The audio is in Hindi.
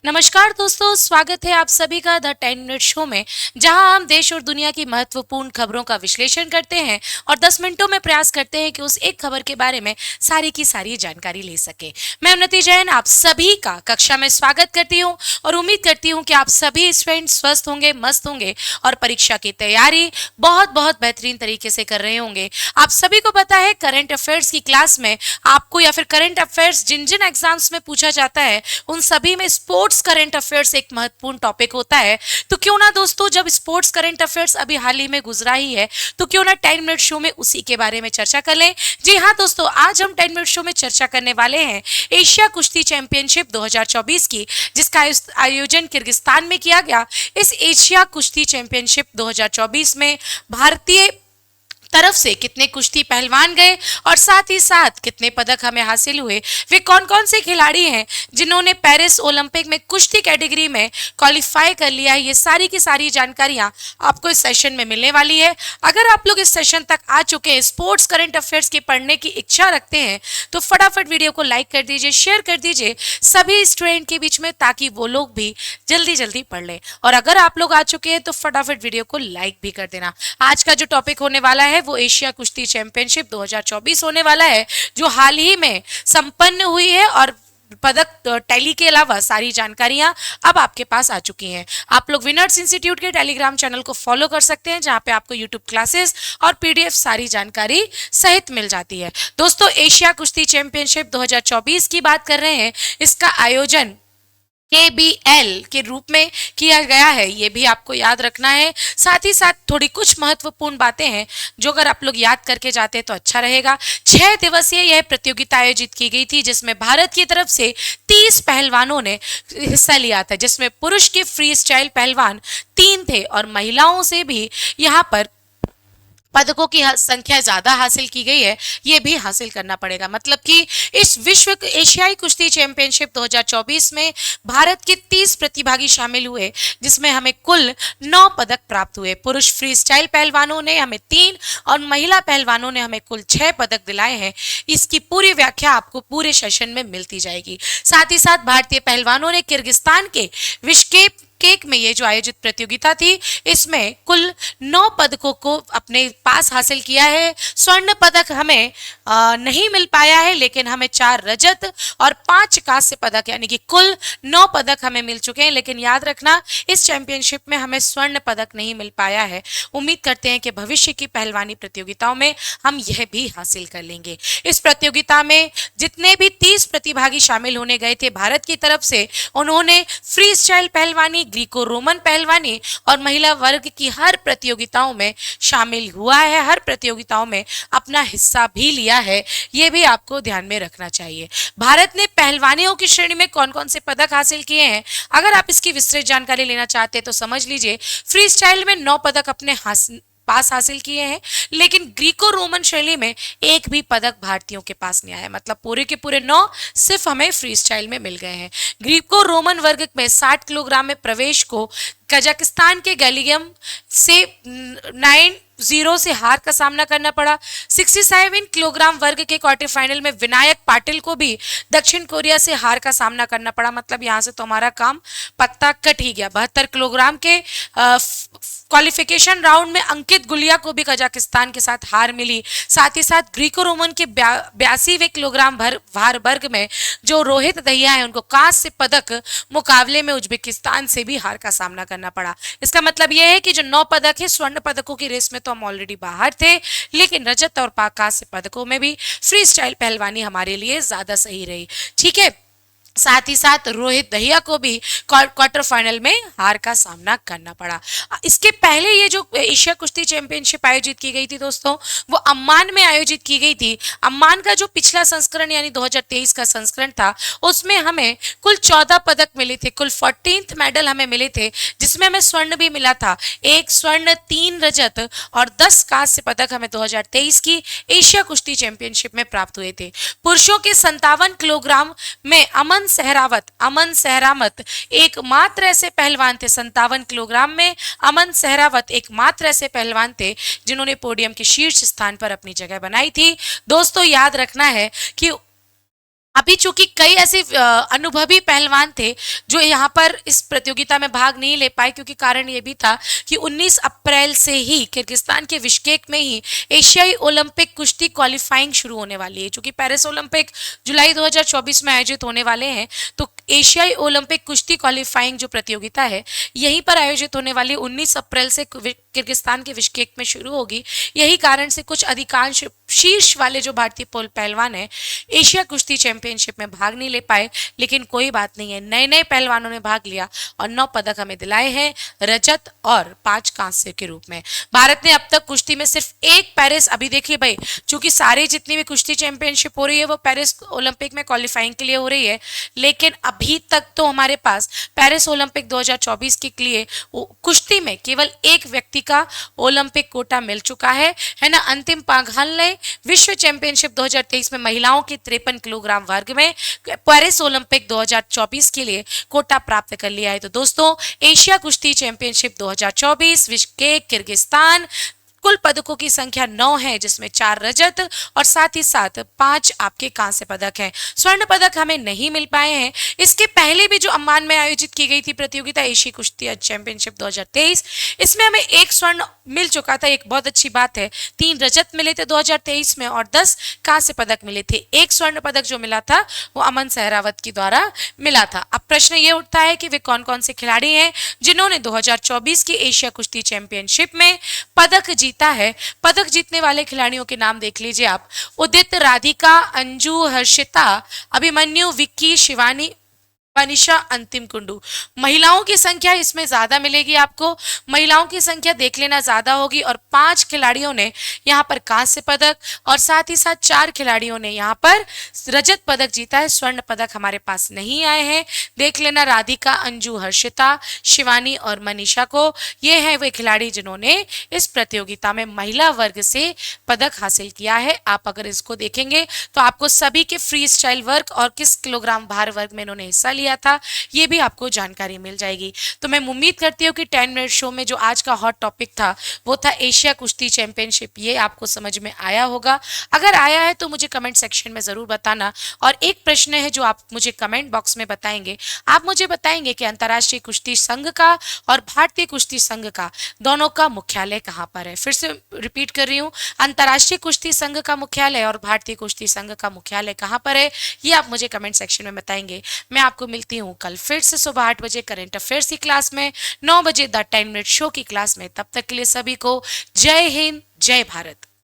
नमस्कार दोस्तों, स्वागत है आप सभी का द 10 मिनट शो में, जहां हम देश और दुनिया की महत्वपूर्ण खबरों का विश्लेषण करते हैं और 10 मिनटों में प्रयास करते हैं कि उस एक खबर के बारे में सारी की सारी जानकारी ले सके। मैं उन्नति जैन आप सभी का कक्षा में स्वागत करती हूं और उम्मीद करती हूं कि आप सभी स्टूडेंट स्वस्थ होंगे, मस्त होंगे और परीक्षा की तैयारी बहुत बहुत बेहतरीन तरीके से कर रहे होंगे। आप सभी को पता है, करंट अफेयर्स की क्लास में आपको या फिर करंट अफेयर्स जिन जिन एग्जाम्स में पूछा जाता है उन सभी में स्पोर्ट्स करंट अफेयर्स एक महत्वपूर्ण टॉपिक होता है। तो क्यों ना दोस्तों, जब स्पोर्ट्स करंट अफेयर्स अभी हाल ही में गुजरा ही है, तो क्यों ना 10 मिनट शो में उसी के बारे में चर्चा कर लें। जी हाँ दोस्तों, आज हम 10 मिनट शो में चर्चा करने वाले हैं एशिया कुश्ती चैंपियनशिप 2024 की, जिसका आयोजन किर्गिस्तान में किया गया। इस एशिया कुश्ती चैंपियनशिप 2024 में भारतीय तरफ से कितने कुश्ती पहलवान गए और साथ ही साथ कितने पदक हमें हासिल हुए, वे कौन कौन से खिलाड़ी हैं जिन्होंने पेरिस ओलंपिक में कुश्ती कैटेगरी में क्वालिफाई कर लिया है, ये सारी की सारी जानकारियां आपको इस सेशन में मिलने वाली है। अगर आप लोग इस सेशन तक आ चुके हैं, स्पोर्ट्स करंट अफेयर्स की पढ़ने की इच्छा रखते हैं, तो फटाफट वीडियो को लाइक कर दीजिए, शेयर कर दीजिए सभी स्टूडेंट के बीच में, ताकि वो लोग भी जल्दी जल्दी पढ़ लें। और अगर आप लोग आ चुके हैं तो फटाफट वीडियो को लाइक भी कर देना। आज का जो टॉपिक होने वाला है वो एशिया कुश्ती चैंपियनशिप 2024 होने वाला है, जो हाल ही में संपन्न हुई है और पदक टैली के अलावा सारी जानकारियां अब आपके पास आ चुकी हैं। आप लोग विनर्स इंस्टीट्यूट के टेलीग्राम चैनल को फॉलो कर सकते हैं, जहां पे आपको यूट्यूब क्लासेस और पीडीएफ सारी जानकारी सहित मिल जाती है। दोस्तों, एशिया कुश्ती चैंपियनशिप 2024 की बात कर रहे हैं। इसका आयोजन KBL के रूप में किया गया है, ये भी आपको याद रखना है। साथ ही साथ थोड़ी कुछ महत्वपूर्ण बातें हैं जो अगर आप लोग याद करके जाते तो अच्छा रहेगा। 6 दिवसीय यह प्रतियोगिता आयोजित की गई थी, जिसमें भारत की तरफ से 30 पहलवानों ने हिस्सा लिया था, जिसमें पुरुष के फ्री स्टाइल पहलवान 3 थे और महिलाओं से भी यहाँ पर पदकों की संख्या ज्यादा हासिल की गई है, ये भी हासिल करना पड़ेगा। मतलब कि इस विश्व एशियाई कुश्ती चैंपियनशिप 2024 में भारत के 30 प्रतिभागी शामिल हुए, जिसमें हमें कुल 9 पदक प्राप्त हुए। पुरुष फ्री स्टाइल पहलवानों ने हमें 3 और महिला पहलवानों ने हमें कुल 6 पदक दिलाए हैं। इसकी पूरी व्याख्या आपको पूरे सेशन में मिलती जाएगी। साथ ही साथ भारतीय पहलवानों ने किर्गिस्तान के बिश्केक में ये जो आयोजित प्रतियोगिता थी, इसमें कुल 9 पदकों को अपने पास हासिल किया है। स्वर्ण पदक हमें नहीं मिल पाया है, लेकिन हमें 4 रजत और 5 कांस्य पदक यानी कि कुल 9 पदक हमें मिल चुके हैं। लेकिन याद रखना, इस चैंपियनशिप में हमें स्वर्ण पदक नहीं मिल पाया है। उम्मीद करते हैं कि भविष्य की पहलवानी प्रतियोगिताओं में हम यह भी हासिल कर लेंगे। इस प्रतियोगिता में जितने भी 30 प्रतिभागी शामिल होने गए थे भारत की तरफ से, उन्होंने फ्री स्टाइल पहलवानी, ग्रीको रोमन पहलवानी और महिला वर्ग की हर प्रतियोगिताओं में शामिल हुआ है, हर प्रतियोगिताओं में अपना हिस्सा भी लिया है। ये भी आपको ध्यान में रखना चाहिए। भारत ने पहलवानियों की श्रेणी में कौन कौन से पदक हासिल किए हैं, अगर आप इसकी विस्तृत जानकारी लेना चाहते हैं तो समझ लीजिए। फ्री स्टाइल में 9 पदक अपने पास हासिल किए हैं, लेकिन ग्रीको रोमन शैली में एक भी पदक भारतीयों के पास नहीं आया। मतलब पूरे के पूरे 9 सिर्फ हमें फ्री स्टाइल में मिल गए हैं। ग्रीको रोमन वर्ग में 60 किलोग्राम में प्रवेश को कजाकिस्तान के गैलियम से 9-0 से हार का सामना करना पड़ा। 67 किलोग्राम वर्ग के क्वार्टर फाइनल में विनायक पाटिल को भी दक्षिण कोरिया से हार का सामना करना पड़ा। मतलब यहाँ से तो हमारा काम पत्ता कट ही गया। 72 किलोग्राम के क्वालिफिकेशन राउंड में अंकित गुलिया को भी कजाकिस्तान के साथ हार मिली। साथ ही साथ ग्रीको रोमन के 82वें किलोग्राम भार वर्ग में जो रोहित दहिया है, उनको कांस्य पदक मुकाबले में उज्बेकिस्तान से भी हार का सामना करना पड़ा। इसका मतलब यह है कि जो 9 पदक है, स्वर्ण पदकों की रेस में तो हम ऑलरेडी बाहर थे, लेकिन रजत और कांस्य पदकों में भी फ्री स्टाइल पहलवानी हमारे लिए ज्यादा सही रही। ठीक है, साथ ही साथ रोहित दहिया को भी क्वार्टर फाइनल में हार का सामना करना पड़ा। इसके पहले ये जो एशिया कुश्ती चैंपियनशिप आयोजित की गई थी दोस्तों, वो अम्मान में आयोजित की गई थी। अम्मान का जो पिछला संस्करण यानी 2023 का संस्करण था, उसमें हमें कुल 14 पदक मिले थे, कुल 14th मेडल हमें मिले थे, जिसमें हमें स्वर्ण भी मिला था। 1 स्वर्ण, 3 रजत और 10 कांस्य पदक हमें 2023 की एशिया कुश्ती चैंपियनशिप में प्राप्त हुए थे। पुरुषों के 57 किलोग्राम में अमन सहरावत एकमात्र ऐसे पहलवान थे। 57 किलोग्राम में अमन सहरावत एकमात्र ऐसे पहलवान थे जिन्होंने पोडियम के शीर्ष स्थान पर अपनी जगह बनाई थी। दोस्तों, याद रखना है कि अभी चूंकि कई ऐसे अनुभवी पहलवान थे जो यहाँ पर इस प्रतियोगिता में भाग नहीं ले पाए, क्योंकि कारण ये भी था कि 19 अप्रैल से ही किर्गिस्तान के बिश्केक में ही एशियाई ओलंपिक कुश्ती क्वालिफाइंग शुरू होने वाली है। चूंकि पेरिस ओलंपिक जुलाई 2024 में आयोजित होने वाले हैं, तो एशियाई ओलंपिक कुश्ती क्वालिफाइंग जो प्रतियोगिता है यहीं पर आयोजित होने वाली 19 अप्रैल से किर्गिस्तान के बिश्केक में शुरू होगी। यही कारण से कुछ अधिकांश शीर्ष वाले जो भारतीय पहलवान हैं एशिया कुश्ती चैंपियनशिप में भाग नहीं ले पाए, लेकिन कोई बात नहीं है, नए नए पहलवानों ने भाग लिया और 9 पदक हमें दिलाए हैं, रजत और 5 कांस्य के रूप में। भारत ने अब तक कुश्ती में सिर्फ एक पेरिस, अभी देखिए भाई, चूंकि सारे जितनी भी कुश्ती चैंपियनशिप हो रही है वो पेरिस ओलंपिक में क्वालिफाइंग के लिए हो रही है, लेकिन अभी तक तो हमारे पास पेरिस ओलंपिक 2024 के लिए कुश्ती में केवल एक व्यक्ति का ओलंपिक कोटा मिल चुका है ना। अंतिम पांघाल ने विश्व चैंपियनशिप 2023 में महिलाओं के 53 किलोग्राम वर्ग में पेरिस ओलंपिक 2024 के लिए कोटा प्राप्त कर लिया है। तो दोस्तों, एशिया कुश्ती चैंपियनशिप 2024 बिश्केक किर्गिस्तान, कुल पदकों की संख्या 9 है, जिसमें 4 रजत और साथ ही साथ 5 आपके कांस्य पदक हैं। स्वर्ण पदक हमें नहीं मिल पाए हैं। इसके पहले भी जो अम्मान में आयोजित की गई थी प्रतियोगिता एशिया कुश्ती चैंपियनशिप 2023, इसमें हमें एक स्वर्ण मिल चुका था, एक बहुत अच्छी बात है। 3 रजत मिले थे 2023 में और 10 कांस्य पदक मिले थे। एक स्वर्ण पदक जो मिला था वो अमन सहरावत के द्वारा मिला था। अब प्रश्न ये उठता है कि वे कौन कौन से खिलाड़ी हैं जिन्होंने 2024 की एशिया कुश्ती चैंपियनशिप में पदक जीता है। पदक जीतने वाले खिलाड़ियों के नाम देख लीजिए आप। उदित, राधिका, अंजू, हर्षिता, अभिमन्यु, विक्की, शिवानी, मनीषा, अंतिम कुंडू। महिलाओं की संख्या इसमें ज्यादा मिलेगी आपको, महिलाओं की संख्या देख लेना ज्यादा होगी और 5 खिलाड़ियों ने यहाँ पर कांस्य पदक और साथ ही साथ 4 खिलाड़ियों ने यहाँ पर रजत पदक जीता है। स्वर्ण पदक हमारे पास नहीं आए हैं। देख लेना राधिका, अंजू, हर्षिता, शिवानी और मनीषा को, ये है वे खिलाड़ी जिन्होंने इस प्रतियोगिता में महिला वर्ग से पदक हासिल किया है। आप अगर इसको देखेंगे तो आपको सभी के फ्री स्टाइल वर्ग और किस किलोग्राम भार वर्ग में इन्होंने हिस्सा लिया था ये भी आपको जानकारी मिल जाएगी। तो मैं उम्मीद करती हूँ कि 10 मिनट शो में जो आज का हॉट टॉपिक था वो था एशिया कुश्ती चैंपियनशिप, ये आपको समझ में आया होगा। अगर आया है तो मुझे कमेंट सेक्शन में जरूर बताना। और एक प्रश्न है जो आप मुझे कमेंट बॉक्स में बताएंगे, आप मुझे बताएंगे कि अंतर्राष्ट्रीय कुश्ती संघ का और भारतीय कुश्ती संघ का दोनों का मुख्यालय कहाँ पर है। फिर से रिपीट कर रही हूँ, अंतर्राष्ट्रीय कुश्ती संघ का मुख्यालय और भारतीय कुश्ती संघ का मुख्यालय कहाँ पर है, ये आप मुझे कमेंट सेक्शन में बताएंगे। मैं आपको मिलती हूँ कल फिर से सुबह 8 बजे करंट अफेयर्स की क्लास में, 9 बजे द 10 मिनट शो की क्लास में। तब तक के लिए सभी को जय हिंद, जय भारत।